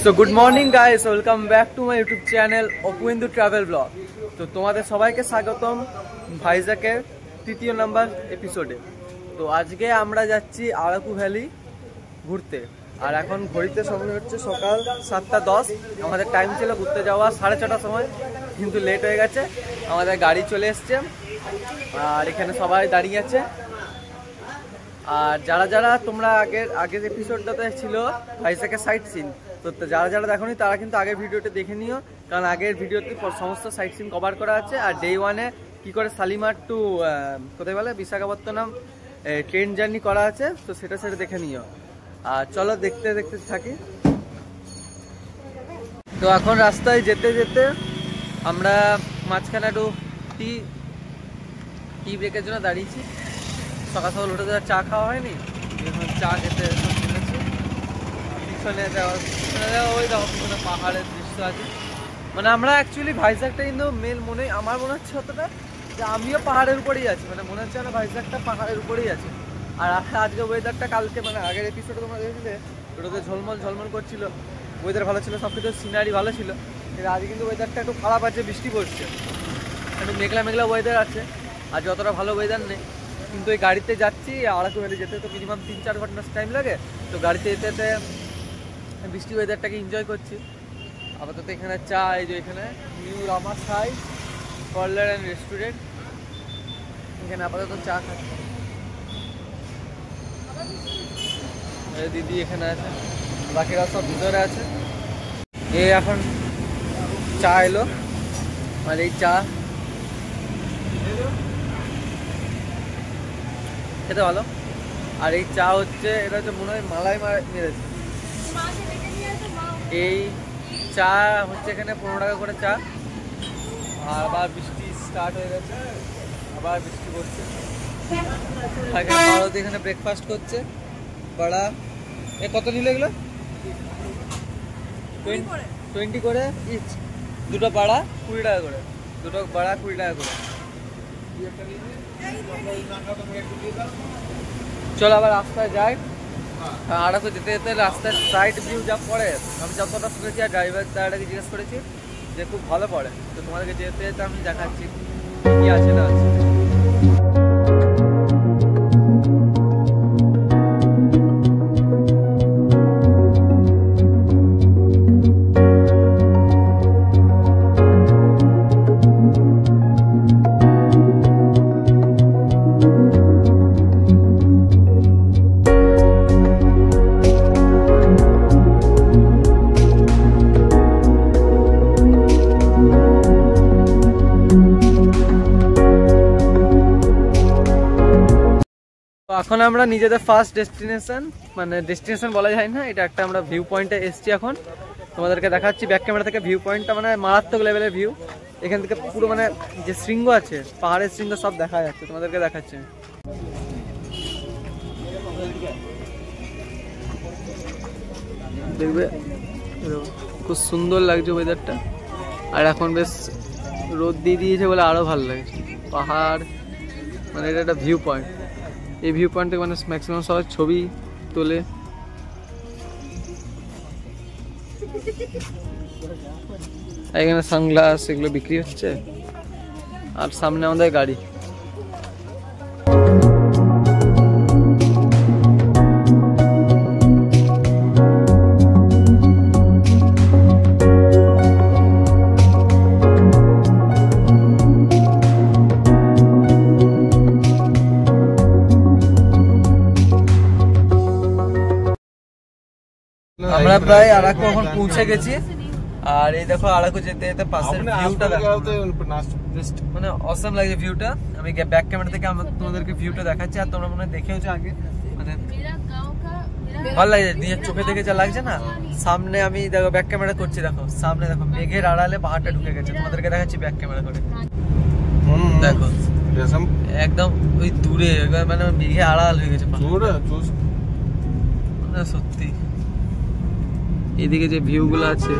So good morning guys, welcome back to my YouTube channel Apuindu travel vlog. তো তোমাদের সবাইকে স্বাগতম ভাইজ্যাকের তৃতীয় নাম্বার এপিসোডে। তো আজকে আমরা যাচ্ছি আরাকু ভ্যালি ঘুরতে। আর এখন ঘড়িতে সময় হচ্ছে সকাল 7:10। আমাদের টাইম ছিল ঘুরতে যাওয়া 6:30টার সময়, কিন্তু লেট হয়ে গেছে। আমাদের গাড়ি চলে এসছে আর এখানে সবাই দাঁড়িয়ে আছে। আর যারা যারা তোমরা আগের এপিসোডটাতে ছিল ভাইজ্যাকের সাইট সিন, তো যারা যারা দেখোনি তারা কিন্তু আগের ভিডিওটা দেখে নিও, কারণ আগের ভিডিওতে সমস্ত সাইট সিন কভার করা আছে। আর ডে ওয়ানে কী করে শালিমার টু কোথায় বলে বিশাখাপত্তনম ট্রেন জার্নি করা আছে, তো সেটা দেখে নিও। আর চলো দেখতে দেখতে থাকি। তো এখন রাস্তায় যেতে যেতে আমরা মাঝখানে একটু টি ব্রেকের জন্য দাঁড়িয়েছি। সকাল সকাল উঠে দেওয়ার চা খাওয়া হয়নি, চা খেতে কিনেছি। পিছনে দেওয়া ওই দেখো পিছনে পাহাড়ের দৃশ্য আছে। মানে আমরা অ্যাকচুয়ালি ভাইজ্যাকটা কিন্তু আমার মনে হচ্ছে অতটা যে আমিও পাহাড়ের উপরেই আছি। মানে মনে হচ্ছে না ভাইজ্যাকটা পাহাড়ের উপরেই আছে। আর আজকে ওয়েদারটা কালকে মানে আগের এপিসোডে তোমরা দেখেছিলে ওটাতে ঝলমল করছিল, ওয়েদার ভালো ছিল, সব কিছু সিনারি ভালো ছিল। কিন্তু আজকে কিন্তু ওয়েদারটা একটু খারাপ আছে, বৃষ্টি পড়ছে, একটু মেঘলা ওয়েদার আছে। আজ অতটা ভালো ওয়েদার নেই, কিন্তু এই গাড়িতে যাচ্ছি। আরাকু ভ্যালি যেতে তো মিনিমাম 3-4 ঘন্টা টাইম লাগে। তো গাড়িতে যেতে যেতে বৃষ্টি ওয়েদারটাকে এনজয় করছি। আপাতত এখানে চা, এই যে এখানে new Rama Thai parlour and restaurant, এখানে আপাতত চা খাচ্ছি। দিদি এখানে আছে, বাকিরা সব ভিতরে আছে। এখন চা এলো, আর এই চা খেতে ভালো। আর এই চা হচ্ছে, এটা হচ্ছে মনে হয় মালাই মেরেছে। এই চা হচ্ছে এখানে 15 টাকা করে চা। আর আবার বৃষ্টি স্টার্ট হয়ে গেছে, আবার বৃষ্টি পড়ছে। ভারত এখানে ব্রেকফাস্ট করছে। বড়া কত নিল এগুলো? 20 করে ইচ। দুটো বড়া 20 টাকা করে, দুটো বড়া 20 টাকা করে। চলো আবার রাস্তায় যাই। আরাকু যেতে যেতে রাস্তার সাইড ভিউ যা পড়ে, আমি যতটা শুনেছি, আর ড্রাইভার দাদাটাকে জিজ্ঞেস করেছি যে খুব ভালো পড়ে। তো তোমাদেরকে যেতে যেতে আমি দেখাচ্ছি কি আছে না আছে। এখন আমরা নিজেদের ফার্স্ট ডেস্টিনেশন বলা যায় না, এটা একটা আমরা ভিউ পয়েন্টে এসছি। এখন তোমাদেরকে দেখাচ্ছি ব্যাক ক্যামেরা থেকে ভিউ পয়েন্টটা, মানে মারাত্মক লেভেলের ভিউ। এখান থেকে পুরো মানে যে শৃঙ্গ আছে, পাহাড়ের শৃঙ্গ সব দেখা যাচ্ছে, তোমাদেরকে দেখাচ্ছি। দেখবে খুব সুন্দর লাগছে ওয়েদারটা। আর এখন বেশ রোদ দিয়ে দিয়েছে বলে আরো ভালো লাগছে। পাহাড় মানে এটা একটা ভিউ পয়েন্ট। এই ভিউ পয়েন্ট থেকে মানে ম্যাক্সিমাম সবাই ছবি তোলে। এখানে সানগ্লাস এগুলো বিক্রি হচ্ছে। আর সামনে আমাদের গাড়ি। আমরা প্রায় আরাকু এখন পৌঁছে গেছি। আর এই দেখো আরাকু যেতে যেতে পাশের ভিউটা দেখো, মানে অসাম লাগে ভিউটা। আমি ব্যাক ক্যামেরা থেকে তোমাদেরকে ভিউটা দেখাচ্ছি। আর তোমরা মনে হয় দেখেওছো আগে, মানে ভালো লাগে নিজের চোখে দেখে যা লাগছে না। সামনে আমি দেখো ব্যাক ক্যামেরা করছি, দেখো সামনে দেখো মেঘের আড়ালে পাহাড়টা ঢুকে গেছে। তোমাদেরকে দেখাচ্ছি ব্যাক ক্যামেরা করে, দেখো একদম ওই দূরে, মানে মেঘে আড়াল হয়ে গেছে সত্যি। এদিকে যে ভিউ গুলো আছে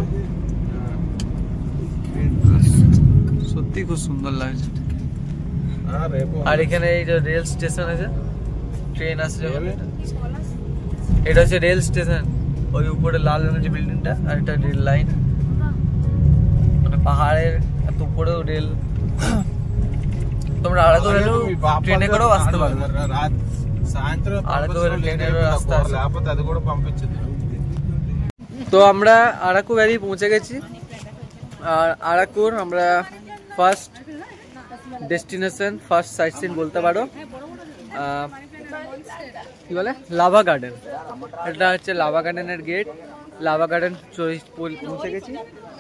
সত্যি খুব সুন্দর লাগছে। আর এখানে এই যে রেল স্টেশন আছে, ট্রেন আসছে, এটা হচ্ছে রেল স্টেশন। ওই উপরে লাল রঙের যে বিল্ডিংটা, আর এটা রেল লাইন, মানে পাহাড়ের এত উপরেও রেল। তোমরা আড়াকো রেলেও ট্রেনে করেও আসতে পারবে, আড়াকো রেল ট্রেনের রাস্তা আছে। তো আমরা আরাকু ভ্যালি পৌঁছে গেছি। আর আরাকুর আমরা first destination, first sight seen বলতে পারো, কি বলে লাভা গার্ডেন। এটা হচ্ছে লাভা গার্ডেনের গেট। লাভা গার্ডেন পৌঁছে গেছি।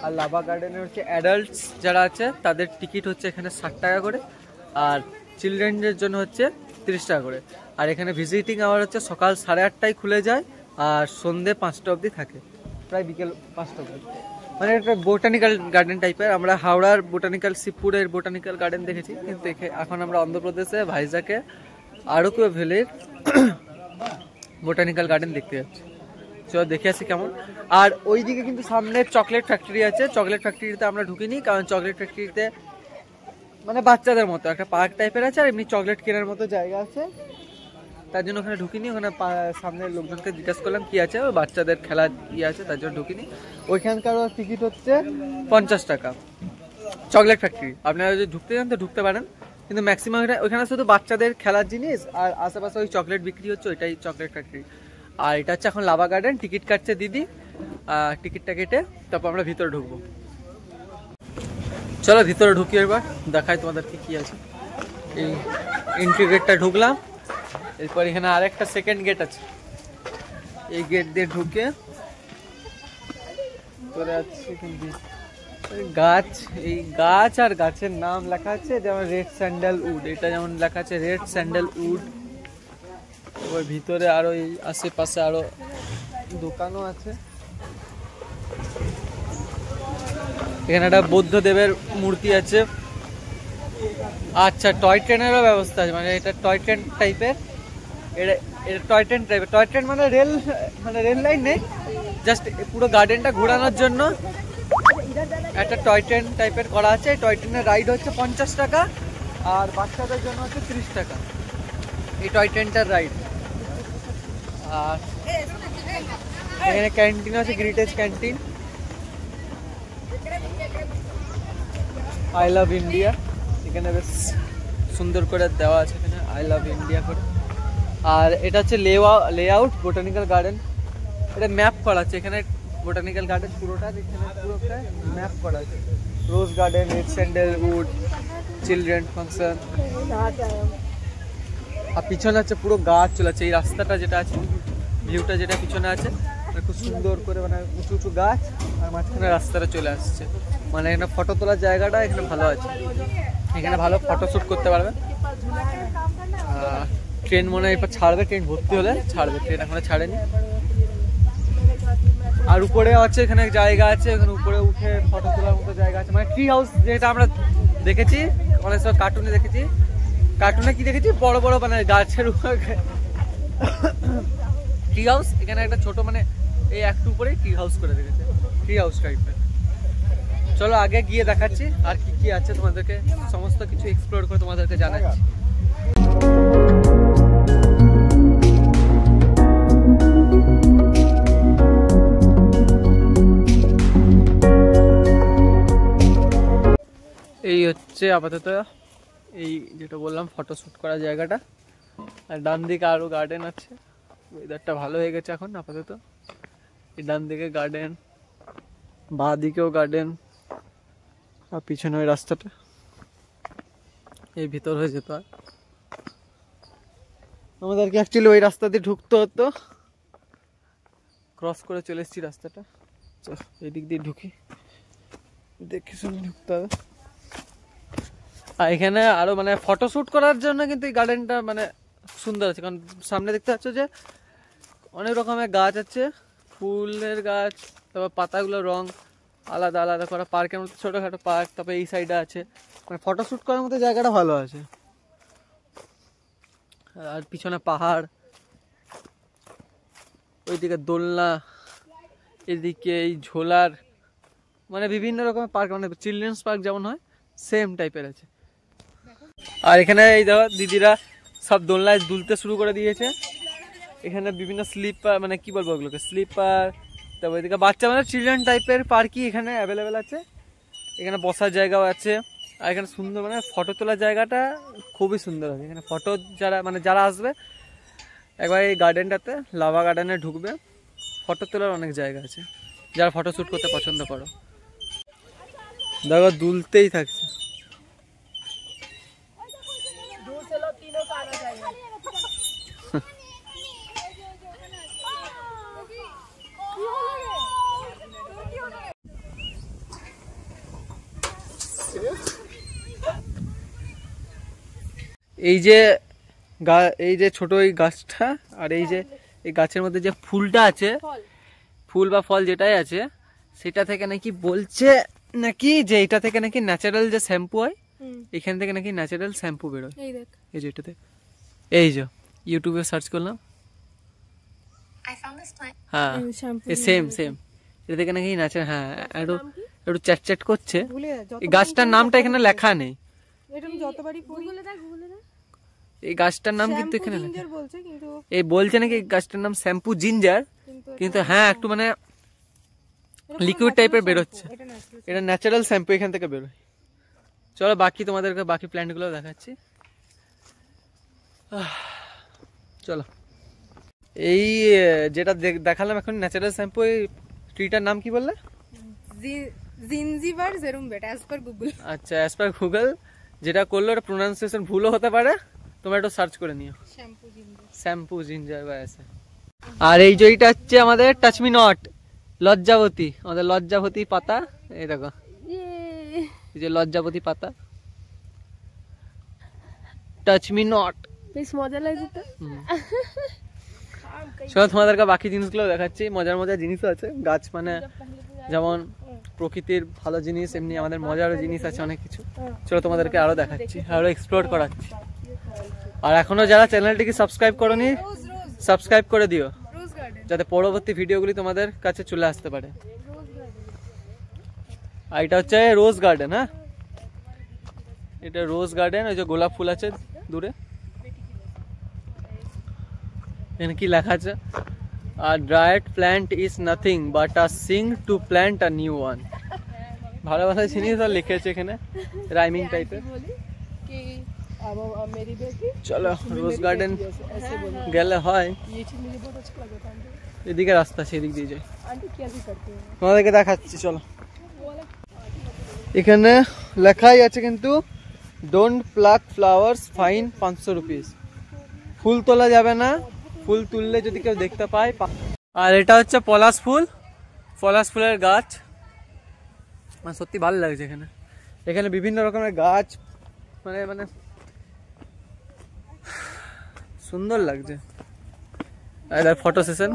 আর লাভা গার্ডেনের হচ্ছে অ্যাডাল্টস যারা আছে তাদের টিকিট হচ্ছে এখানে 60 টাকা করে, আর চিলড্রেনদের জন্য হচ্ছে 30 টাকা করে। আর এখানে ভিজিটিং আওয়ার হচ্ছে সকাল 8:30টায় খুলে যায় আর সন্ধ্যে 5টা অবধি থাকে, প্রায় বিকেল 5টা অবধি। মানে একটা বোটানিক্যাল গার্ডেন টাইপের। আমরা হাওড়ার বোটানিক্যাল, শিবপুরের বোটানিক্যাল গার্ডেন দেখেছি, কিন্তু এখন আমরা অন্ধ্রপ্রদেশে ভাইজাকে আরাকু ভ্যালির বোটানিক্যাল গার্ডেন দেখতে যাচ্ছি। চলো দেখে আসি কেমন। আর ওইদিকে কিন্তু সামনে চকলেট ফ্যাক্টরি আছে। চকলেট ফ্যাক্টরিতে আমরা ঢুকিনি, কারণ চকলেট ফ্যাক্টরিতে মানে বাচ্চাদের মতো একটা পার্ক টাইপের আছে, আর এমনি চকলেট কেনার মতো জায়গা আছে, তার জন্য ওখানে ঢুকিনি। ওখানে সামনের লোকজনকে জিজ্ঞাসা করলাম কি আছে, বাচ্চাদের খেলার ইয়ে আছে, তার জন্য ঢুকিনি। ওইখানকার টিকিট হচ্ছে 50 টাকা। চকলেট ফ্যাক্টরি আপনারা যদি ঢুকতে চান তো ঢুকতে পারেন, কিন্তু ম্যাক্সিমাম ওইখানে শুধু বাচ্চাদের খেলার জিনিস, আর আশেপাশে ওই চকলেট বিক্রি হচ্ছে, ওইটাই চকলেট ফ্যাক্টরি। আর এটা হচ্ছে এখন লাভা গার্ডেন। টিকিট কাটছে দিদি, টিকিটটা কেটে তারপর আমরা ভিতরে ঢুকবো। চলো ভিতরে ঢুকি, এবার দেখাই তোমাদেরকে কি আছে। এই এন্ট্রি গেটটা ঢুকলাম, এরপর এখানে আরেকটা সেকেন্ড গেট আছে, এই গেট দিয়ে ঢুকে পরে আছে গাছ। এই গাছ আর গাছের নাম লেখা আছে, যেমন রেড স্যান্ডেল উড, এটা যেমন লেখা আছে রেড স্যান্ডেল উড। এবার ভিতরে আরো এই আশেপাশে আরো দোকানও আছে। এখানে একটা বৌদ্ধদেবের মূর্তি আছে। আচ্ছা, টয় ট্রেনেরও ব্যবস্থা আছে, মানে এটা টয় ট্রেন টাইপের। এটা টয় ট্রেন টাইপের। টয় ট্রেন মানে রেল লাইন নেই, জাস্ট পুরো গার্ডেনটা ঘোরানোর জন্য একটা টয় ট্রেন টাইপের করা আছে। টয় ট্রেনের রাইড হচ্ছে 50 টাকা, আর বাচ্চাদের জন্য হচ্ছে 30 টাকা এই টয় ট্রেনটার রাইড। আর এখানে ক্যান্টিন আছে, গ্রিটেজ ক্যান্টিন। আই লাভ ইন্ডিয়া এখানে বেশ সুন্দর করে দেওয়া আছে, এখানে আই লাভ ইন্ডিয়া করে। আর এটা হচ্ছে লেআউট বোটানিক্যাল গার্ডেন। এটা ম্যাপ করা আছে এখানে, বোটানিক্যাল গার্ডেন পুরোটা এখানে পুরোটা ম্যাপ করা আছে। Rose garden, red sandal wood, children function. আর পিছনে আছে পুরো গাছ চলে আছে। এই রাস্তাটা যেটা আছে, ভিউটা যেটা পিছনে আছে, খুব সুন্দর করে মানে উঁচু উঁচু গাছ, আর মাঝখানে রাস্তাটা চলে আসছে। মানে এখানে ফটো তোলার জায়গাটা এখানে ভালো আছে, এখানে ভালো ফটোশ্যুট করতে পারবে। ট্রেন মনে হয় এরপর ছাড়বে, ট্রেন ভর্তি হলে ছাড়বে, ট্রেন এখনো ছাড়েনি। আর উপরে আছে এখানে জায়গা আছে, এখানে উপরে উঠে ফটো তোলার মতো জায়গা আছে। মানে ট্রি হাউস যেটা আমরা দেখেছি অনেক সময় কার্টুনে দেখেছি, কার্টুনে কি দেখেছি বড় বড় মানে গাছের উপরে ট্রি হাউস, এখানে একটা ছোট মানে এই একটু উপরে ট্রি হাউস করে রেখেছে, ট্রি হাউস টাইপের। চলো আগে গিয়ে দেখাচ্ছি আর কি কি আছে, তোমাদেরকে সমস্ত কিছু এক্সপ্লোর করে তোমাদেরকে জানাচ্ছি। এই হচ্ছে আপাতত এই যেটা বললাম ফটোশ্যুট করার জায়গাটা। আর ডান দিকে আরো গার্ডেন আছে, ওয়েদারটা ভালো হয়ে গেছে এখন আপাতত। এই ডান দিকে গার্ডেন, বাঁ দিকেও গার্ডেন, আর পিছনে ওই রাস্তাটা এই ভিতর হয়ে যেত। আর আমাদেরকে অ্যাকচুয়ালি ওই রাস্তা দিয়ে ঢুকতে হতো, ক্রস করে চলে এসেছি রাস্তাটা। এই দিক দিয়ে ঢুকি, দেখে শুনে ঢুকতে হবে। আর এখানে আরো মানে ফটোশ্যুট করার জন্য কিন্তু এই গার্ডেনটা মানে সুন্দর আছে, কারণ সামনে দেখতে পাচ্ছ যে অনেক রকমের গাছ আছে, ফুলের গাছ, তারপর পাতাগুলোর রং আলাদা আলাদা করা, পার্কের মতো ছোটোখাটো পার্ক। তারপরে এই সাইডে আছে, মানে ফটোশ্যুট করার মতো জায়গাটা ভালো আছে। আর পিছনে পাহাড়, ওইদিকে দোলনা, এদিকে এই ঝোলার, মানে বিভিন্ন রকমের পার্ক, মানে চিলড্রেন্স পার্ক যেমন হয় সেম টাইপের আছে। আর এখানে এই দেখো দিদিরা সব দোলনায় দুলতে শুরু করে দিয়েছে। এখানে বিভিন্ন স্লিপার, মানে কি বলবো ওগুলোকে, স্লিপার, তবে এদিকে বাচ্চা মানে চিলড্রেন টাইপের পার্কই এখানে অ্যাভেলেবেল আছে। এখানে বসার জায়গাও আছে, আর এখানে সুন্দর মানে ফটো তোলার জায়গাটা খুবই সুন্দর আছে। এখানে ফটো যারা আসবে একবার এই গার্ডেনটাতে, লাভা গার্ডেনে ঢুকবে, ফটো তোলার অনেক জায়গা আছে, যারা ফটো শ্যুট করতে পছন্দ করো। দেখো দুলতেই থাকছে। এই যে ছোট এই গাছটা, আর এই গাছের মধ্যে যে ফুলটা আছে, ফুল বা ফল যেটাই আছে, সেটা থেকে নাকি বলছে নাকি যে এটা থেকে নাকি ন্যাচারাল যে শ্যাম্পু হয়, এখান থেকে নাকি ন্যাচারাল শ্যাম্পু বেরোয়। এই যে এটাতে, এই যে ইউটিউবে সার্চ করলাম, হ্যাঁ সেম এটা থেকে নাকি ন্যাচারাল। হ্যাঁ একটু চ্যাট করছে। এই গাছটার নামটা এখানে লেখা নেই, এই গাছটার নাম কিন্তু এখানে এই বলছে নাকি গাছটার নাম শ্যাম্পু জিঞ্জার, কিন্তু হ্যাঁ একটু মানে লিকুইড টাইপের বেরোচ্ছে। এটা ন্যাচারাল শ্যাম্পু এখান থেকে বেরোয়। চলো বাকি তোমাদেরকে বাকি প্ল্যান্ট গুলো দেখাচ্ছি। চলো, এই যেটা দেখালাম এখন ন্যাচারাল শ্যাম্পু, এই ট্রিটার নাম কি বললে? জিঞ্জিবার জেরুমবেট অ্যাজ পার গুগল। আচ্ছা, অ্যাজ পার গুগল যেটা করলো ওটা প্রোনাউন্সিয়েশন ভুলও হতে পারে, তোমরা একটু সার্চ করে নিও, শ্যাম্পু জিঞ্জার বা এসে। আর এই যে এটা হচ্ছে আমাদের টাচ মি নট লজ্জাবতী, আমাদের লজ্জাবতী পাতা। এই দেখো এই যে লজ্জাবতী পাতা, টাচ মি নট, বেশ মজা লাগছে তো। চলো তোমাদেরকে বাকি জিনিসগুলো দেখাচ্ছি। মজার জিনিসও আছে, গাছ মানে যেমন প্রকৃতির ভালো জিনিস, এমনি আমাদের মজারও জিনিস আছে অনেক কিছু। চলো তোমাদেরকে আরো দেখাচ্ছি, আরো এক্সপ্লোর করাচ্ছি। আর এখনো যারা চ্যানেলটিকে সাবস্ক্রাইব করোনি, সাবস্ক্রাইব করে দিও, যাতে পরবর্তী ভিডিওগুলি তোমাদের কাছে চলে আসতে পারে। আর এটা হচ্ছে রোজ গার্ডেন। হ্যাঁ, এটা রোজ গার্ডেন। ওই যে গোলাপ ফুল আছে দূরে, এখানে কি লেখা আছে? A dried plant is nothing but a sing to plant a new one. ভালো ভালো জিনিস লিখেছে এখানে, রাইমিং টাইপের। চলো রোজ গার্ডেন গেলে হয়, এদিকে রাস্তা সেদিক দিয়ে যাই, তোমাদেরকে দেখাচ্ছি। চলো, এখানে লেখাই আছে কিন্তু don't pluck flowers, fine 500 rupees. ফুল তোলা যাবে না, ফুল তুললে যদি কেউ দেখতে পায়। আর এটা হচ্ছে পলাশ ফুল, পলাশ ফুলের গাছ। মানে সত্যি ভালো লাগছে এখানে। এখানে বিভিন্ন রকমের গাছ, মানে মানে সুন্দর লাগছে। এদের ফটো সেশন,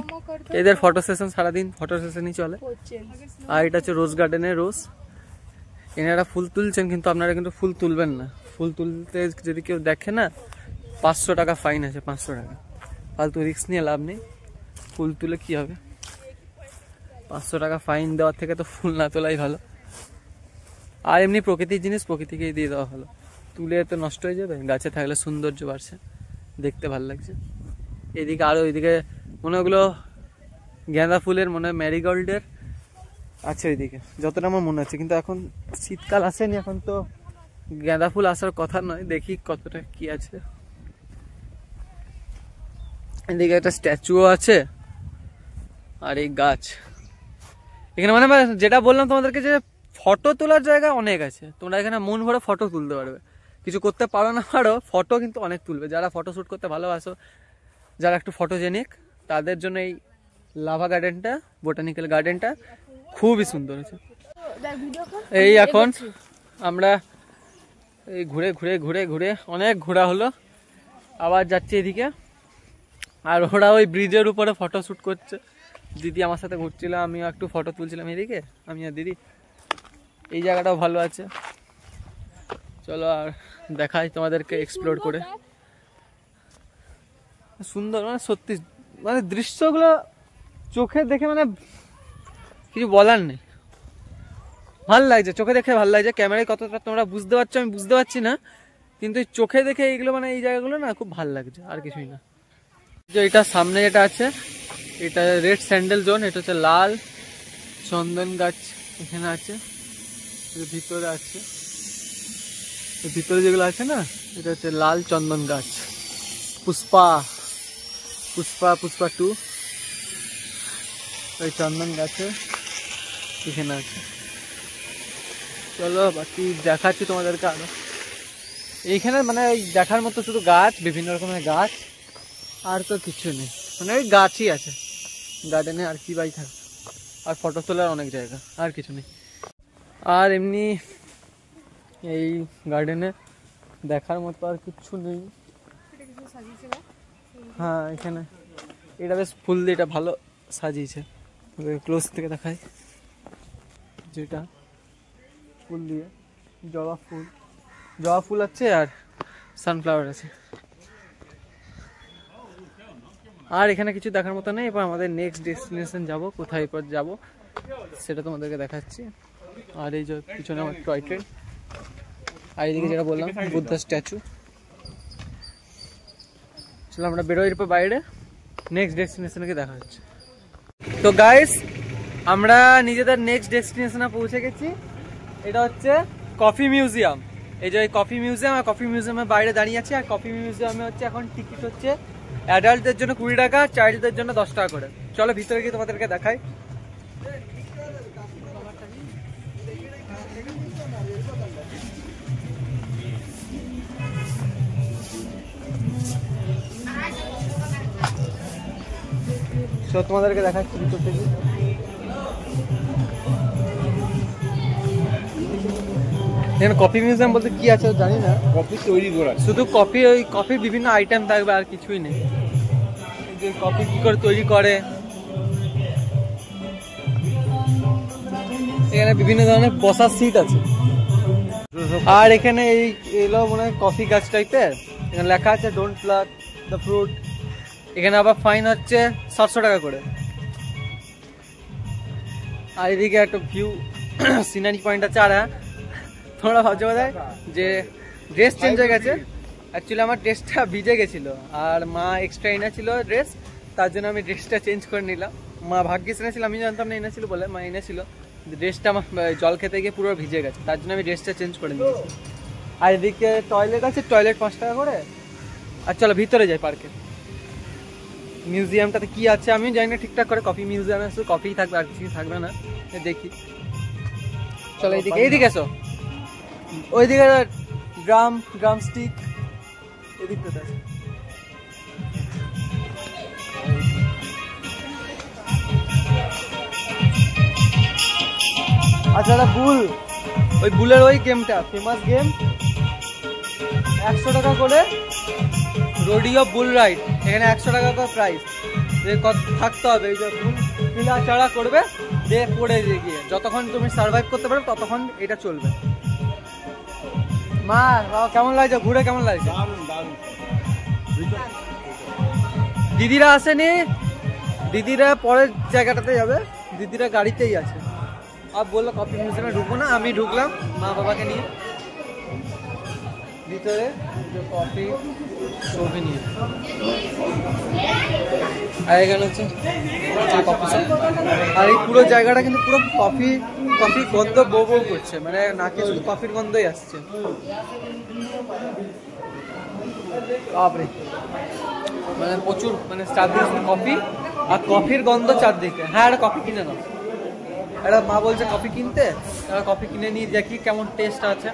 এদের ফটো সেশন সারাদিন ফটো সেশনই চলে। আর এটা হচ্ছে রোজ গার্ডেনের রোজ। এনারা ফুল তুলছেন, কিন্তু আপনারা কিন্তু ফুল তুলবেন না। ফুল তুলতে যদি কেউ দেখে না, 500 টাকা ফাইন আছে, 500 টাকা। ফালতু রিস্ক নিয়ে লাভ নেই, ফুল তুলে কি হবে? 500 টাকা ফাইন দেওয়ার থেকে তো ফুল না তোলাই ভালো। আর এমনি প্রকৃতির জিনিস প্রকৃতিকেই দিয়ে দেওয়া ভালো, তুলে তো নষ্ট হয়ে যাবে। গাছে থাকলে সৌন্দর্য বাড়ছে, দেখতে ভালো লাগছে। এদিকে আরো ওইদিকে মনে ওগুলো গাঁদা ফুলের, মনে হয় ম্যারিগোল্ডের আছে ওইদিকে, যতটা আমার মনে আছে। কিন্তু এখন শীতকাল আসেনি, এখন তো গাঁদা ফুল আসার কথা নয়। দেখি কতটা কি আছে। এদিকে একটা স্ট্যাচুও আছে, আর এই গাছ। এখানে মানে যেটা বললাম তোমাদেরকে, যে ফটো তোলার জায়গা অনেক আছে। তোমরা এখানে মন ভরে ফটো তুলতে পারবে, কিছু করতে পারো না পারো, ফটো কিন্তু অনেক তুলবে। যারা ফটো শ্যুট করতে ভালোবাসো, যারা একটু ফটোজেনিক, তাদের জন্য এই লাভা গার্ডেনটা, বোটানিক্যাল গার্ডেনটা খুবই সুন্দর আছে। এই এখন আমরা এই ঘুরে ঘুরে ঘুরে ঘুরে অনেক ঘোরা হলো, আবার যাচ্ছি এদিকে। আর ওরা ওই ব্রিজের উপরে ফটো শ্যুট করছে। দিদি আমার সাথে ঘুরছিল, আমিও একটু ফটো তুলছিলাম এদিকে, আমি আর দিদি। এই জায়গাটাও ভালো আছে। চলো আর দেখাই তোমাদেরকে এক্সপ্লোর করে। সুন্দর, মানে সত্যি, মানে দৃশ্যগুলো চোখে দেখে মানে কিছু বলার নেই, ভাল লাগছে। চোখে দেখে ভাল লাগছে। ক্যামেরায় কতটা তোমরা বুঝতে পারছো আমি বুঝতে পারছি না, কিন্তু চোখে দেখে এইগুলো, মানে এই জায়গাগুলো না খুব ভাল লাগছে, আর কিছুই না। যে এটা সামনে যেটা আছে, এটা রেড স্যান্ডেল জোন, এটা হচ্ছে লাল চন্দন গাছ এখানে আছে, ভিতরে আছে, ভিতরে যেগুলো আছে না এটা হচ্ছে লাল চন্দন গাছ। পুষ্পা পুষ্পা পুষ্পা 2 ওই চন্দন গাছে এখানে আছে। চলো বাকি দেখাচ্ছি তোমাদেরকে আরো। এইখানে মানে দেখার মতো শুধু গাছ, বিভিন্ন রকমের গাছ, আর তো কিছু নেই, মানে ওই গাছই আছে গার্ডেনে, আর কি বাই থাকে, আর ফটো তোলার অনেক জায়গা, আর কিছু নেই। আর এমনি এই গার্ডেনে দেখার মতো আর কিছু নেই। হ্যাঁ এখানে এটা বেশ ফুল দিয়ে এটা ভালো সাজিয়েছে, ক্লোজ থেকে দেখায়, যেটা ফুল দিয়ে জবা ফুল আছে আর সানফ্লাওয়ার আছে। আর এখানে কিছু দেখার মতো নেই। এবার আমাদের নেক্সট ডেস্টিনেশন যাব, কোথায় এরপর যাব সেটা তোমাদেরকে দেখাচ্ছি। আর এই যে পিছনে আমার টয় ট্রেন, আর এইদিকে যেটা বললাম বুদ্ধা স্ট্যাচু। চলো আমরা বেরোই এরপর বাইরে, নেক্সট ডেস্টিনেশনকে দেখা হচ্ছে। তো গাইস আমরা নিজেদের নেক্সট ডেস্টিনেশনে পৌঁছে গেছি। এটা হচ্ছে কফি মিউজিয়াম। এই যে কফি মিউজিয়াম, আর কফি মিউজিয়ামের বাইরে দাঁড়িয়ে আছে। আর কফি মিউজিয়ামে হচ্ছে এখন টিকিট হচ্ছে অ্যাডাল্টদের জন্য 20 টাকা, চাইল্ডদের জন্য 10 টাকা করে। চলো ভিতরে গিয়ে তোমাদেরকে দেখাই। তোমাদেরকে দেখাচ্ছি ভিতর থেকে। এখানে কফি মিউজিয়াম বলতে কি আছে জানি না, কফি তৈরি করা, শুধু কফি, ওই কফির বিভিন্ন আইটেম থাকবে, আর কিছুই নেই। যে কফি কি করে তৈরি করে, এখানে বিভিন্ন ধরনের বসার সিট আছে। আর এখানে এই এলো মনে হয় কফি গাছ টাইপের, এখানে লেখা আছে ডোন্ট প্লাক দ্য ফ্রুট। এখানে আবার ফাইন হচ্ছে 700 টাকা করে। আর এদিকে একটা ভিউ সিনারি পয়েন্ট আছে। আর তোমরা ভাবছো বোধ হয় যে ড্রেস চেঞ্জ হয়ে গেছে, অ্যাকচুয়ালি আমার ড্রেসটা ভিজে গেছিল, আর মা এক্সট্রা এনেছিল ড্রেস, তার জন্য আমি ড্রেসটা চেঞ্জ করে নিলাম। মা ভাগ্যিস এনেছিল, আমি জানতাম না এনেছিল বলে, মা এনেছিল। ড্রেসটা আমার জল খেতে গিয়ে পুরো ভিজে গেছে, তার জন্য আমি ড্রেসটা চেঞ্জ করে নিয়েছি। আর এদিকে টয়লেট আছে, টয়লেট 5 টাকা করে। আর চলো ভিতরে যাই পার্কে। মিউজিয়ামটাতে কি আছে আমি জানি না ঠিকঠাক করে। কফি মিউজিয়ামে শুধু কফিই থাকবে, আর কিছু থাকবে না, দেখি। চলো এইদিকে, এইদিকে এসো। ওইদিকে ড্রাম স্টিক, এদিকটাতে আছে। আচ্ছা একটা বুল, ওই বুলের ওই গেমটা ফেমাস গেম, 100 টাকা করে রোডিও বুল রাইড। এখানে 100 টাকা করে প্রাইস, থাকতে হবে। এই যে বুল চড়া করবে, দিয়ে পড়ে গিয়ে যতক্ষণ তুমি সার্ভাইভ করতে পারবে ততক্ষণ এটা চলবে। মা কেমন লাগছে ঘুরে, কেমন লাগছে? দিদিরা আসেনি, দিদিরা পরের জায়গাটাতে যাবে, দিদিরা গাড়িতেই আছে। আর বললো কফি মিউজিয়ামে ঢুকবো না, আমি ঢুকলাম মা বাবাকে নিয়ে ভিতরে, কফি ছবি নিয়ে। আর এখানে হচ্ছে কফি শপ। আর এই পুরো জায়গাটা কিন্তু পুরো কফি গন্ধ বউ বউ করছে, মানে নাকি শুধু কফির গন্ধই আসছে। বাপরে, মানে প্রচুর, মানে চারদিকে কফি আর কফির গন্ধ চারদিকে। হ্যাঁ একটা কফি কিনে নাও, একটা মা বলছে কফি কিনতে, কফি কিনে নিয়ে দেখি কেমন টেস্ট আছে।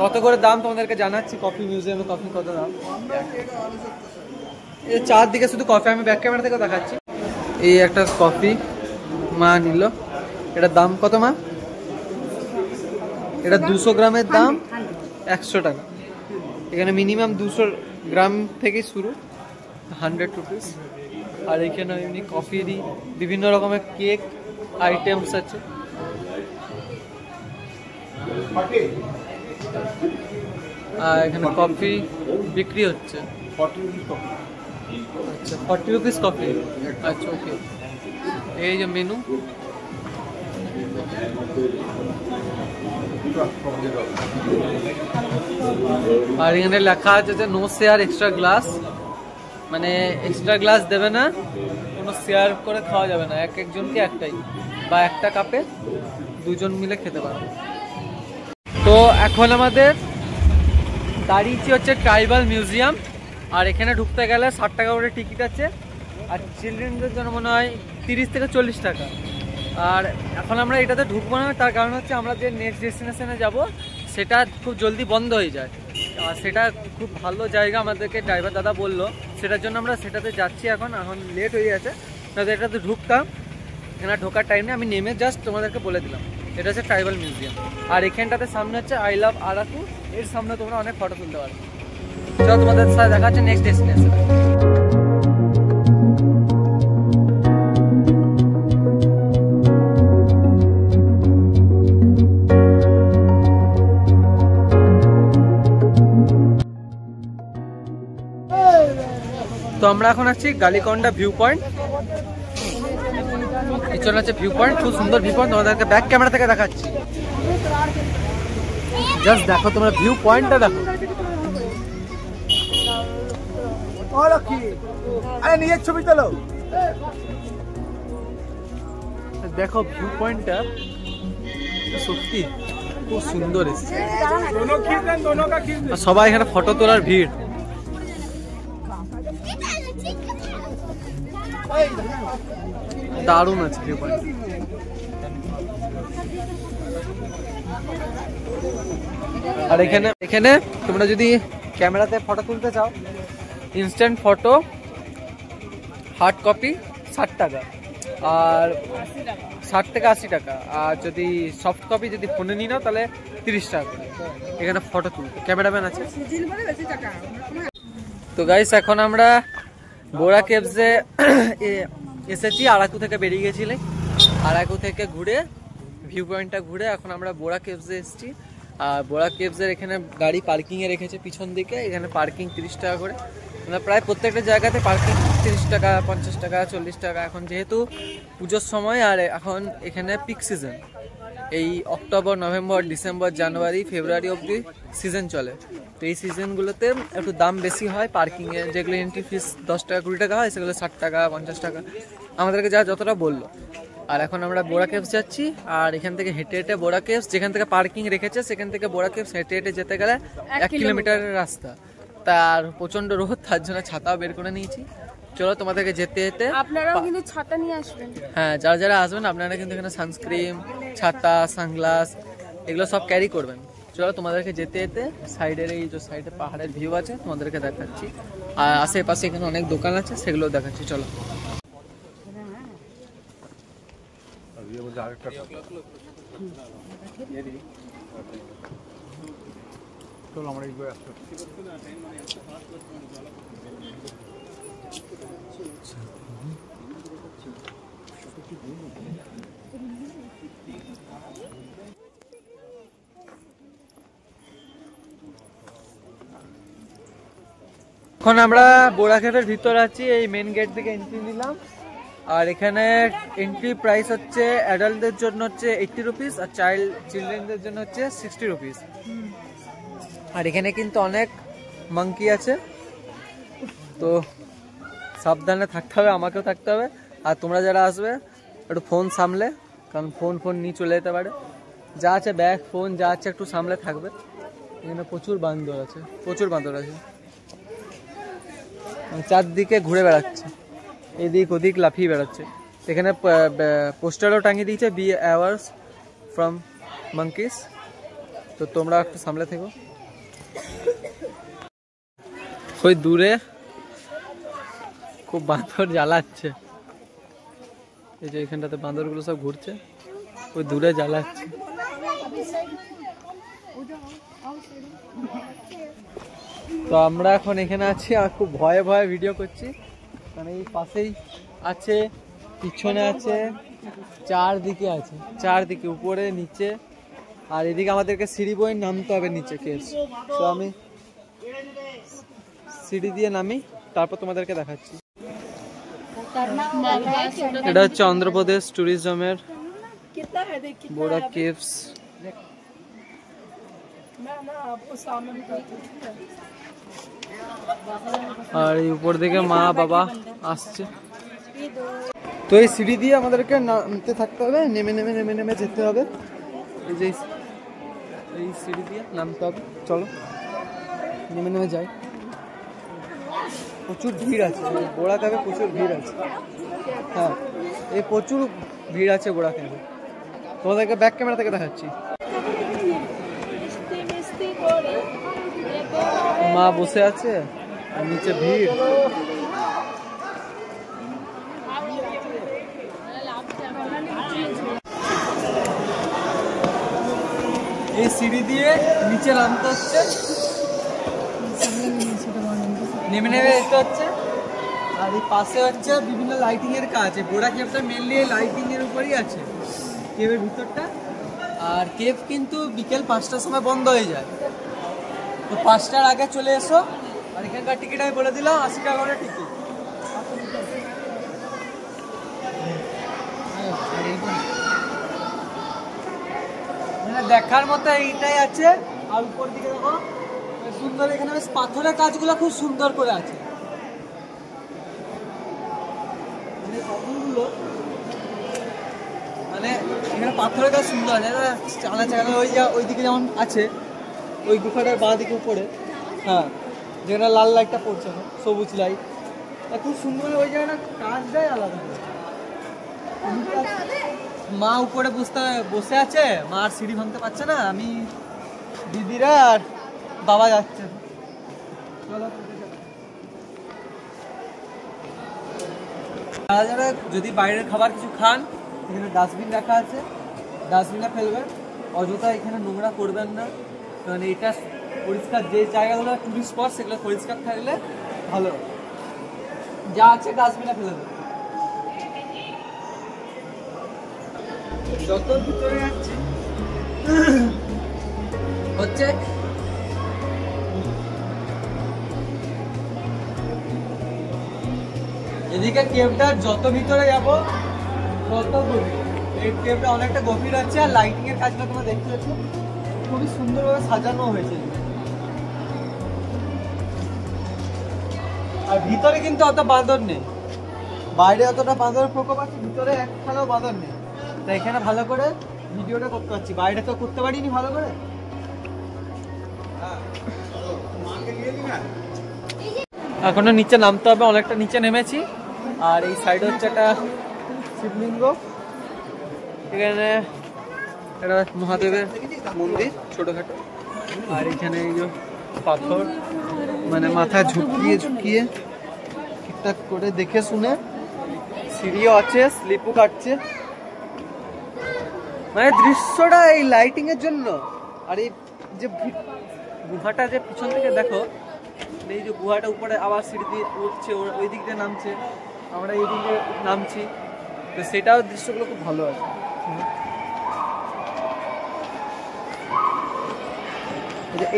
কত করে দাম তোমাদেরকে জানাচ্ছি। কফি মিউজিয়ামে কফি কত দাম, এই চারদিকে শুধু কফি। আমি ব্যাক ক্যামেরা থেকে দেখাচ্ছি। এই একটা কফি মা নিল, এটার দাম কত মা? এটা 200 গ্রামের দাম 100 টাকা। এখানে মিনিমাম 200 গ্রাম থেকে শুরু, 100 রুপিস। আর এখানে এমনি কফিরই বিভিন্ন রকমের কেক আইটেমস আছে। আর এখানে কফি বিক্রি হচ্ছে। আচ্ছা 40 রুপিস কফি। আচ্ছা ওকে, এই যে মেনু। আর এখানে লেখা আছে যে নো শেয়ার এক্সট্রা গ্লাস, মানে এক্সট্রা গ্লাস দেবে না, কোনো শেয়ার করে খাওয়া যাবে না, এক একজনকে একটাই, বা একটা কাপে দুজন মিলে খেতে পারবে। তো এখন আমাদের দাঁড়িয়েছি হচ্ছে ট্রাইবাল মিউজিয়াম, আর এখানে ঢুকতে গেলে 60 টাকা করে টিকিট আছে, আর চিলড্রেনদের জন্য মনে হয় 30 থেকে 40 টাকা। আর এখন আমরা এটাতে ঢুকবো না, তার কারণ হচ্ছে আমরা যে নেক্সট ডেস্টিনেশনে যাব সেটা খুব জলদি বন্ধ হয়ে যায়, আর সেটা খুব ভালো জায়গা আমাদেরকে ড্রাইভার দাদা বললো, সেটার জন্য আমরা সেটাতে যাচ্ছি। এখন লেট হয়ে গেছে, তাহলে এটাতে ঢুকতাম, এখানে ঢোকার টাইমে আমি নেমে জাস্ট তোমাদেরকে বলে দিলাম এটা হচ্ছে ট্রাইবাল মিউজিয়াম। আর এখানটাতে সামনে হচ্ছে আই লাভ আরাকু, এর সামনে তোমরা অনেক ফটো তুলতে পারবে। চলো তোমাদের সাথে দেখা হচ্ছে নেক্সট ডেস্টিনেশন। তো আমরা এখন আছি গালিকন্ডা ভিউ পয়েন্ট, পিছনে আছে ভিউ পয়েন্ট, খুব সুন্দর ভিউ পয়েন্ট, তোমাদেরকে ব্যাক ক্যামেরা থেকে দেখাচ্ছি। জাস্ট দেখো তোমরা ভিউ পয়েন্টটা দেখো, ছবি তোলো, দেখো ভিউ পয়েন্টটা সত্যি খুব সুন্দর এসেছে, সবাই এখানে ফটো তোলার ভিড়। দারুণ আছে ভিউ পয়েন্ট। আর এখানে তোমরা যদি ক্যামেরাতে ফটো তুলতে চাও, ইনস্ট্যান্ট ফটো হার্ড কপি 60 টাকা, আর 60 থেকে 80 টাকা, আর যদি সফট কপি যদি ফোনে নিয়ে নাও তাহলে 30 টাকা করে। এখানে ফটো তুলতে ক্যামেরাম্যান আছে। তো গাইস এখন আমরা বোরা কেভসে এসেছি, আরাকু থেকে বেরিয়ে গেছিলে, আরাকু থেকে ঘুরে ভিউ পয়েন্টটা ঘুরে এখন আমরা বোরা কেভসে এসেছি। আর বোরা কেভসের এখানে গাড়ি পার্কিংয়ে রেখেছে পিছন দিকে, এখানে পার্কিং 30 টাকা করে, মানে প্রায় প্রত্যেকটা জায়গাতে পার্কিং 30 টাকা, 50 টাকা, 40 টাকা। এখন যেহেতু পুজোর সময় আর এখন এখানে পিক সিজন, এই অক্টোবর, নভেম্বর, ডিসেম্বর, জানুয়ারি, ফেব্রুয়ারি অবধি সিজন চলে, তো এই সিজনগুলোতে একটু দাম বেশি হয় পার্কিংয়ে। যেগুলো এন্ট্রি ফিস 10 টাকা 20 টাকা হয়, সেগুলো 60 টাকা 50 টাকা আমাদেরকে যা যতটা বললো। আর এখন আমরা বোরা কেভস যাচ্ছি, আর এখান থেকে হেঁটে হেঁটে বোরা কেভস, যেখান থেকে পার্কিং রেখেছে সেখান থেকে বোরা কেভস হেঁটে হেঁটে যেতে গেলে 1 কিলোমিটারের রাস্তা, তার প্রচন্ড রোদ, তার জন্য ছাতাও বের করে নিয়েছি। চলো তোমাদেরকে যেতে যেতে, আপনারাও কিন্তু ছাতা নিয়ে আসবেন। হ্যাঁ, যারা যারা আসবেন আপনারা কিন্তু এখানে সানস্ক্রিন, ছাতা, সানগ্লাস এগুলো সব ক্যারি করবেন। চলো তোমাদেরকে যেতে যেতে সাইডের এই যে সাইডে পাহাড়ের ভিউ আছে তোমাদেরকে দেখাচ্ছি, আর আশেপাশে এখানে অনেক দোকান আছে সেগুলো দেখাচ্ছি। চলো আমরা এখন আমরা বোরা কেভের ভিতরে আছি, এই মেন গেট থেকে এন্ট্রি নিলাম। আর এখানে এন্ট্রি প্রাইস হচ্ছে অ্যাডাল্টদের জন্য হচ্ছে 80 রুপিস, আর চিলড্রেনদের জন্য হচ্ছে 60 রুপিস। আর এখানে কিন্তু অনেক মাঙ্কি আছে, তো সাবধানে থাকতে হবে, আমাকেও থাকতে হবে। আর তোমরা যারা আসবে একটু ফোন সামলে, কারণ ফোন নিয়ে চলে যেতে পারে, যা আছে ব্যাগ ফোন যা আছে একটু সামলে থাকবে। এখানে প্রচুর বান্দর আছে, চারদিকে ঘুরে বেড়াচ্ছে, এদিক ওদিক লাফিয়ে বেড়াচ্ছে। এখানে পোস্টারও টাঙিয়ে দিয়েছে, বি অ্যাওয়ার্স ফ্রম মাঙ্কিস, তো তোমরা একটু সামলে থেকো। ওই দূরে খুব বাঁদর জ্বালাচ্ছে, এই যে এখানটাতে বাঁদরগুলো সব ঘুরছে, ওই দূরে জ্বালাচ্ছে। তো আমরা এখন এখানে আছি, আর খুব ভয়ে ভয়ে ভিডিও করছি, কারণ এই পাশেই আছে, পিছনে আছে, চারদিকে উপরে নিচে, আর এদিকে আমাদেরকে সিঁড়ি বয়ে নামতে হবে নিচে কেভস। তো আমি সিঁড়ি দিয়ে নামি, তারপর তোমাদেরকে দেখাচ্ছি। এটা হচ্ছে অন্ধ্রপ্রদেশ ট্যুরিজমের বোরা কেভস। আর এই উপর দিকে মা বাবা আসছে। তো এই সিঁড়ি দিয়ে আমাদেরকে নামতে থাকতে হবে, নেমে নেমে নেমে নেমে যেতে হবে। এই যে এই সিঁড়ি দিয়ে নামতে হবে, চলো নেমে নেমে যাই। প্রচুর ভিড় আছে বোড়া ক্যাবে, প্রচুর ভিড় আছে। হ্যাঁ এই প্রচুর ভিড় আছে বোড়া ক্যাবে, তোমাদেরকে ব্যাক ক্যামেরা থেকে দেখাচ্ছি। মা বসে আছে আর নিচে ভিড়। এই সিঁড়ি দিয়ে নিচে নামতে হচ্ছে, নেমে নেমে যেতে হচ্ছে। আর এই পাশে হচ্ছে বিভিন্ন লাইটিং এর কাজ। বোড়া কেভটা মেনলি লাইটিং এর উপরই আছে, কেভের ভিতরটা। আর কেভ কিন্তু বিকেল 5টার সময় বন্ধ হয়ে যায়, তো 5টার আগে চলে এসো। আর এখানকার টিকিট আমি বলে দিলাম 80 টাকা করে টিকিট। দেখার মতো এইটাই আছে। আর উপর দিকে দেখো সুন্দর, এখানে বেশ পাথরের কাজগুলো খুব সুন্দর করে আছে। মানে এখানে পাথরের কাজ সুন্দর আছে, চালা চালা ওই দিকে যেমন আছে, ওই গুফাটার বাঁ দিকে উপরে। হ্যাঁ যেখানে লাল লাইটটা পড়ছে না, সবুজ লাইট, খুব সুন্দর। ওই জায়গাটা কাজটাই আলাদা। মা উপরে বসে আছে, মা আর সিঁড়ি ভাঙতে পারছে না, আমি দিদিরা আর বাবা যাচ্ছে। যারা যারা যদি বাইরের খাবার কিছু খান, এখানে ডাস্টবিন রাখা আছে, ডাস্টবিনে ফেলবেন। অযথা এখানে নোংরা করবেন না, কারণ এটা পরিষ্কার, যে জায়গাগুলো টুরিস্ট স্পট সেগুলো পরিষ্কার থাকলে ভালো। যা আছে ডাস্টবিনে ফেলে দেবেন। যত ভিতরে যাচ্ছে হচ্ছে এদিকে কেভটা যত ভিতরে যাব তত গভীর। এই কেভটা অনেকটা গভীর আছে। আর লাইটিং এর কাজটা তোমরা দেখতে পাচ্ছ, খুবই সুন্দরভাবে সাজানো হয়েছে। আর ভিতরে কিন্তু অত বাঁদর নেই, বাইরে অতটা বাঁদরের প্রকোপ আছে, ভিতরে একখানাও বাঁদর নেই। তাই এখানে ভালো করে ভিডিওটা করতে পারছি, বাইরে তো করতে পারিনি ভালো করে। এখনো নিচে নামতে হবে, অনেকটা নিচে নেমেছি। আর এই সাইডে হচ্ছে একটা শিবলিঙ্গ, এখানে একটা মহাদেবের মন্দির ছোটখাটো। আর এখানে এই যে পাথর, মানে মাথা ঝুঁকিয়ে ঝুঁকিয়ে ঠিকঠাক করে দেখে শুনে। সিঁড়িও আছে, স্লিপও কাটছে। মানে দৃশ্যটা এই লাইটিং এর জন্য। আর এই যে গুহাটা যে পিছন থেকে দেখো, এই যে গুহাটা উপরে আবার সিঁড়ি দিয়ে উঠছে, ওই দিক দিয়ে নামছে, আমরা এই দিকে নামছি, তো সেটাও দৃশ্যগুলো খুব ভালো আছে।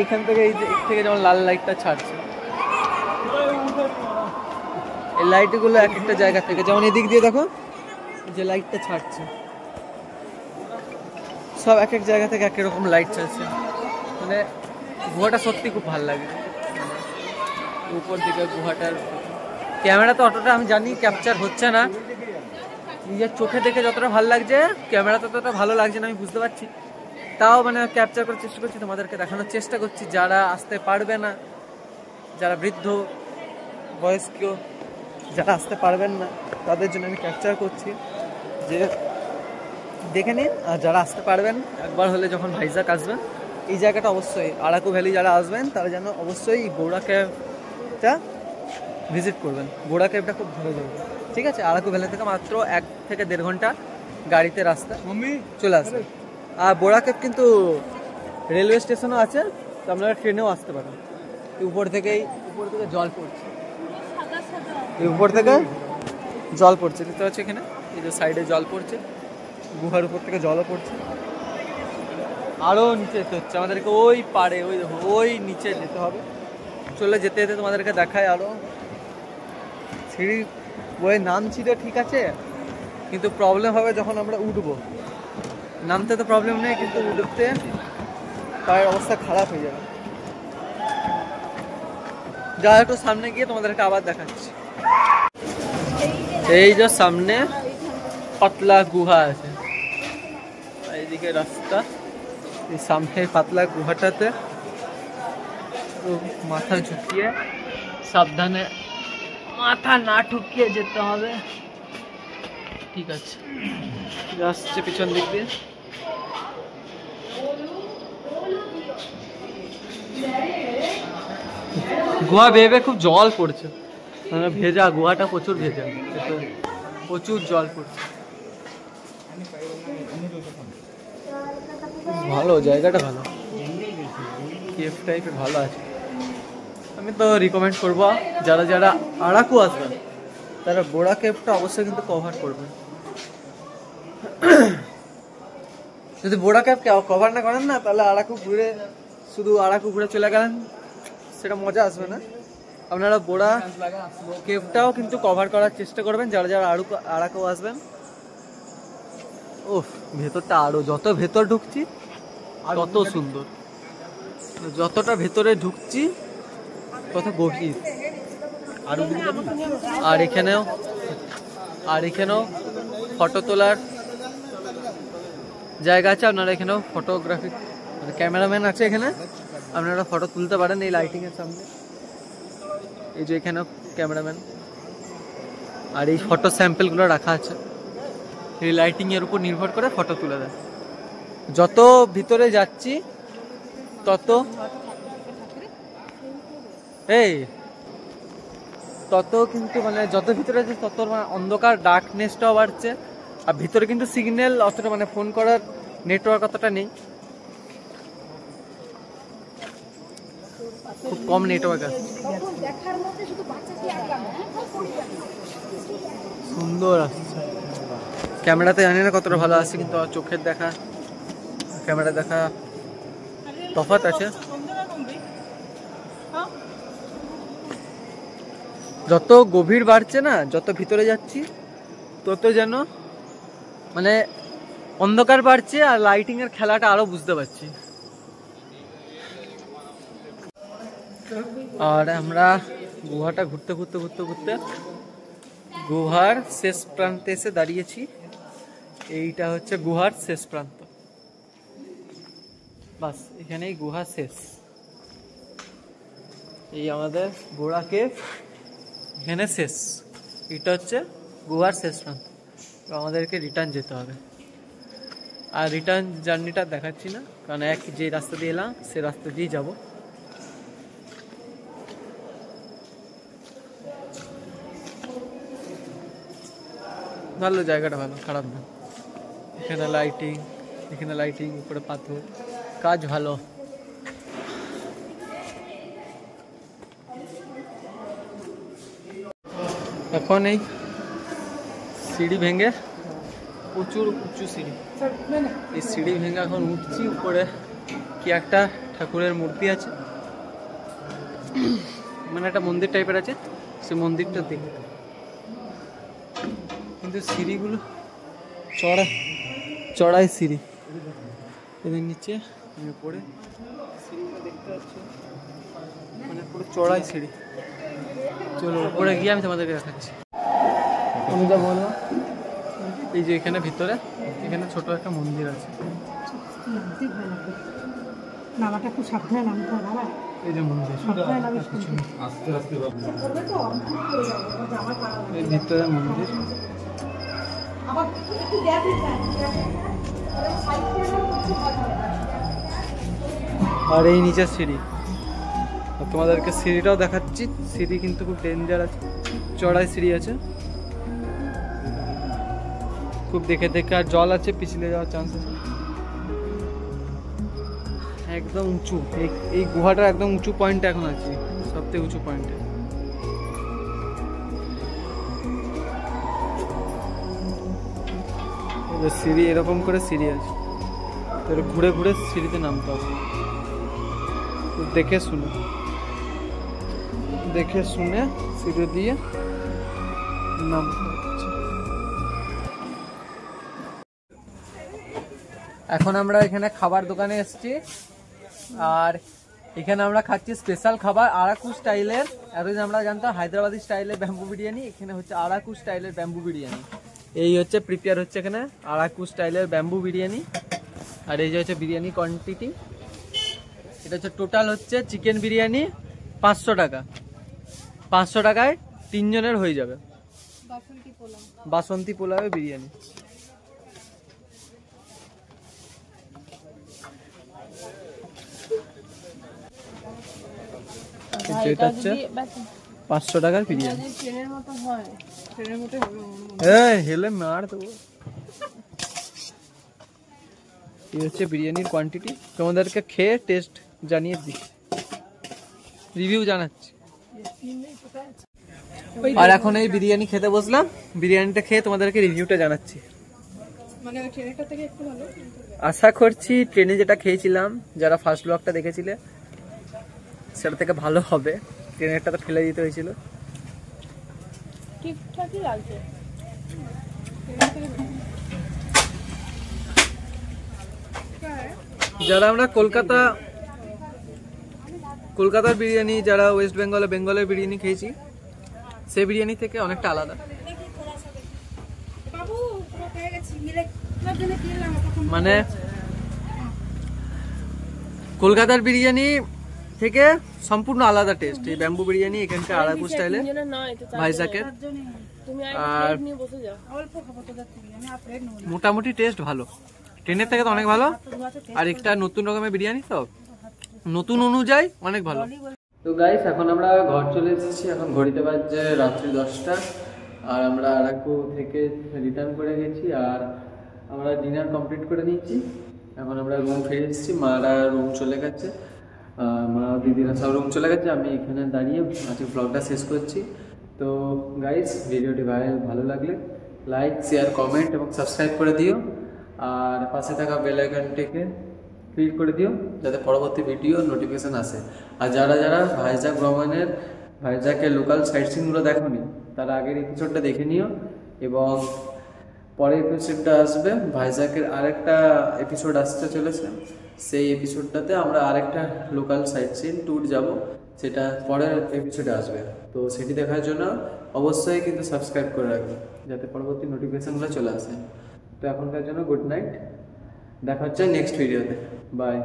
এইখান থেকে এই থেকে যেমন লাল লাইটটা ছাড়ছে, এই লাইটগুলো এক একটা জায়গা থেকে, যেমন এদিক দিয়ে দেখো যে লাইটটা ছাড়ছে, সব এক এক জায়গা থেকে এক রকম লাইট ছাড়ছে। মানে গুহাটা সত্যি খুব ভালো লাগে। উপর দিকে গুহাটার ক্যামেরা তো অতটা আমি জানি ক্যাপচার হচ্ছে না, নিজের চোখে দেখে যতটা ভালো লাগছে ক্যামেরাতে ততটা ভালো লাগছে না, আমি বুঝতে পারছি। তাও মানে ক্যাপচার করার চেষ্টা করছি, তোমাদেরকে দেখানোর চেষ্টা করছি। যারা আসতে পারবে না, যারা বৃদ্ধ বয়স্ক, যারা আসতে পারবেন না, তাদের জন্য আমি ক্যাপচার করছি যে দেখে নিন। আর যারা আসতে পারবেন, একবার হলে যখন ভাইজাগ আসবেন, এই জায়গাটা অবশ্যই আরাকু ভ্যালি যারা আসবেন তারা যেন অবশ্যই বোড়া ক্যাভটা ভিজিট করবেন। বোড়া ক্যাভটা খুব ভালো জায়গা, ঠিক আছে? আরাকু ভ্যালি থেকে মাত্র 1 থেকে 1.5 ঘন্টা গাড়িতে রাস্তা চলে আসবে। আর বোড়া ক্যাভ কিন্তু রেলওয়ে স্টেশনও আছে, তো আপনারা ট্রেনেও আসতে পারেন। উপর থেকে জল পড়ছে, উপর থেকে জল পড়ছে, দেখতে পাচ্ছি এখানে এই যে সাইডে জল পড়ছে, গুহার উপর থেকে জলও পড়ছে। আরও নিচে যেতে হচ্ছে আমাদেরকে, ওই পাড়ে, ওই দেখো ওই নিচে যেতে হবে। চলে যেতে যেতে তোমাদেরকে দেখায় আরও সিঁড়ি বয়ে নামছি তো ঠিক আছে, কিন্তু প্রবলেম হবে যখন আমরা উঠবো। নামতে তো প্রবলেম নেই, কিন্তু উঠতে পায়ের অবস্থা খারাপ হয়ে যাবে। যা একটু সামনে গিয়ে তোমাদেরকে আবার দেখাচ্ছি। এই যে সামনে পাতলা গুহা আছে, এইদিকে রাস্তা, এই সামনে পাতলা গুহাটাতে মাথা ঝুঁকিয়ে সাবধানে, মাথা না ঠুকিয়ে যেতে হবে। ঠিক আছে, আসছে পিছন দিক দিয়ে। গুহা বেয়ে খুব জল পড়ছে, মানে ভেজা, গুহাটা প্রচুর ভেজা, প্রচুর জল পড়ছে। ভালো জায়গাটা, ভালো কেফ টাইপের ভালো আছে। আমি তো রিকমেন্ড করবো যারা যারা আরাকু আসবেন তারা বোরা কেভটা অবশ্যই কিন্তু কভার করবেন। যদি বোরা কেভ কভার না করেন না, তাহলে আরাকু ঘুরে, শুধু আরাকু ঘুরে চলে গেলেন, সেটা মজা আসবে না। আপনারা বোরা কেভটাও কিন্তু কভার করার চেষ্টা করবেন যারা যারা আরাকু আসবেন। ওহ, ভেতরটা আরো, যত ভেতর ঢুকছি তত সুন্দর, যতটা ভেতরে ঢুকছি তত গভীর। আর এখানেও ফটো তোলার জায়গা আছে, আপনারা এখানেও ফটোগ্রাফি, মানে ক্যামেরাম্যান আছে এখানে, আপনারা ফটো তুলতে পারেন এই লাইটিং এর সামনে। এই যে এখানেও ক্যামেরাম্যান, আর এই ফটো স্যাম্পেলগুলো রাখা আছে, এই লাইটিং এর উপর নির্ভর করে ফটো তুলে দেয়। যত ভিতরে যাচ্ছি তত কিন্তু মানে যত ভিতরে যাচ্ছে তত মানে অন্ধকার, ডার্কনেসটাও বাড়ছে। আর ভিতরে কিন্তু সিগন্যাল অতটা, মানে ফোন করার নেটওয়ার্ক অতটা নেই, খুব কম নেটওয়ার্ক আছে। সুন্দর আসছে ক্যামেরাতে, জানি না কতটা ভালো আসছে, কিন্তু চোখের দেখা ক্যামেরা দেখা তফাৎ আছে। যত গভীর বাড়ছে না, যত ভিতরে যাচ্ছি তত যেন মানে অন্ধকার বাড়ছে, আর লাইটিং এর খেলাটা আরো বুঝতে পারছি। আর আমরা গুহাটা ঘুরতে গুহার শেষ প্রান্তে এসে দাঁড়িয়েছি। এইটা হচ্ছে গুহার শেষ প্রান্ত, বাস এখানেই গুহা শেষ। এই আমাদের বোরা কেভ এখানে শেষ, এটা হচ্ছে গুহার শেষ প্রান্ত। আমাদেরকে রিটার্ন যেতে হবে, আর রিটার্ন জার্নিটা দেখাচ্ছি না, কারণ যে রাস্তা দিয়ে এলাম সে রাস্তা দিয়েই যাব। ভালো জায়গাটা, ভালো, খারাপ না। এখানে লাইটিং, উপরে পাথর, কাজ ভালো। এখন এই সিঁড়ি ভেঙে, প্রচুর উঁচু সিঁড়ি, এই সিঁড়ি ভেঙে এখন উঠছি উপরে। কি একটা ঠাকুরের মূর্তি আছে, মানে একটা মন্দির টাইপের আছে, সে মন্দিরটা দেখে। কিন্তু সিঁড়িগুলো চড়াই সিঁড়ি, এদের নিচে পড়ে সিঁড়িগুলো দেখতে পাচ্ছি, মানে পুরো চড়াই সিঁড়ি। চলো উপরে গিয়ে আমি তোমাদেরকে দেখাচ্ছি। আমি যা বলবো, এই যে এখানে ভিতরে এখানে ছোট একটা মন্দির আছে, নামাটা খুব সাবধানে নামতে হবে বাবা। এই যে মন্দির, এই ভিতরে মন্দির। আর এই নিচের সিঁড়ি, তোমাদেরকে সিঁড়িটাও দেখাচ্ছি। সিঁড়ি কিন্তু খুব ডেঞ্জার আছে, চড়াই সিঁড়ি আছে খুব, দেখে আর জল আছে, পিছলে যাওয়ার চান্স আছে। একদম উঁচু, এই গুহাটা একদম উঁচু পয়েন্টে এখন আছে, সবথেকে উঁচু পয়েন্টে। সিঁড়ি এরকম করে সিঁড়ি আছে, তো ঘুরে ঘুরে সিঁড়িতে নামতে হবে। দেখে শুনে সিঁড়ি দিয়ে নামতে হচ্ছে। এখন আমরা এখানে খাবার দোকানে এসেছি, আর এখানে আমরা খাচ্ছি স্পেশাল খাবার আরাকু স্টাইলের। এতদিন আমরা জানতাম হায়দ্রাবাদি স্টাইলের ব্যাম্বু বিরিয়ানি, এখানে হচ্ছে আরাকু স্টাইলের ব্যাম্বু বিরিয়ানি। এই হচ্ছে প্রিপেয়ার হচ্ছে এখানে আরাকু স্টাইলের ব্যাম্বু বিরিয়ানি। আর এই যে হচ্ছে বিরিয়ানি কোয়ান্টিটি, এটা হচ্ছে টোটাল হচ্ছে চিকেন বিরিয়ানি 500 টাকা। 500 টাকায় 3 জনের হয়ে যাবে বাসন্তী পোলাও বিরিয়ানি। যেটা হচ্ছে 500 টাকার বিরিয়ানি। হেলে মার দেবো। এই হচ্ছে বিরিয়ানির কোয়ান্টিটি, তোমাদেরকে খেয়ে টেস্ট জানিয়ে দিই, রিভিউ জানাচ্ছি। আর এখন এই বিরিয়ানি খেতে বসলাম, বিরিয়ানিটা খেয়ে তোমাদেরকে রিভিউটা জানাচ্ছি। আশা করছি ট্রেনে যেটা খেয়েছিলাম, যারা ফার্স্ট ব্লগটা দেখেছিলে সেটা থেকে ভালো হবে। ট্রেনেরটা তো ফেলে দিতে হয়েছিল। ঠিকঠাকই লাগছে। যারা আমরা কলকাতার বিরিয়ানি, যারা ওয়েস্ট বেঙ্গলের বিরিয়ানি খেয়েছি, সেই বিরিয়ানি থেকে অনেকটা আলাদা। মানে কলকাতার বিরিয়ানি থেকে সম্পূর্ণ আলাদা টেস্ট এই ব্যাম্বু বিরিয়ানি এখানকার আরাকু স্টাইলে ভাইজাকের। আর মোটামুটি টেস্ট ভালো, ট্রেনের থেকে তো অনেক ভালো। আর একটা নতুন রকমের বিরিয়ানি, তো নতুন অনুযায়ী অনেক ভালো। তো গাইস এখন আমরা ঘর চলে এসেছি, এখন ঘড়িতে বাজছে রাত্রি 10টা। আর আমরা আরাকু থেকে রিটার্ন করে গেছি, আর আমরা ডিনার কমপ্লিট করে নিয়েছি। এখন আমরা রুম ফিরে এসেছি, মারা রুম চলে গেছে, মা দিদিরা সব রুম চলে গেছে। আমি এখানে দাঁড়িয়ে আজকে ব্লগটা শেষ করছি। তো গাইস ভিডিওটি ভালো লাগলে লাইক, শেয়ার, কমেন্ট এবং সাবস্ক্রাইব করে দিও। আর পাশে থাকা বেল আইকনটিকে ক্লিক করে দিও যাতে পরবর্তী ভিডিও নোটিফিকেশান আসে। আর যারা ভাইজাকের লোকাল সাইট সিনগুলো দেখোনি, তারা আগের এপিসোডটা দেখে নিও। এবং পরের এপিসোডটা আসবে, ভাইজাকের আরেকটা এপিসোড আসতে চলেছে। সেই এপিসোডটাতে আমরা আরেকটা লোকাল সাইট সিন ট্যুর যাব, সেটা পরের এপিসোডে আসবে। তো সেটি দেখার জন্য অবশ্যই কিন্তু সাবস্ক্রাইব করে রাখবে যাতে পরবর্তী নোটিফিকেশানগুলো চলে আসে। তো এখনকার জন্য গুড নাইট, দেখা হচ্ছে নেক্সট ভিডিওতে, বাই।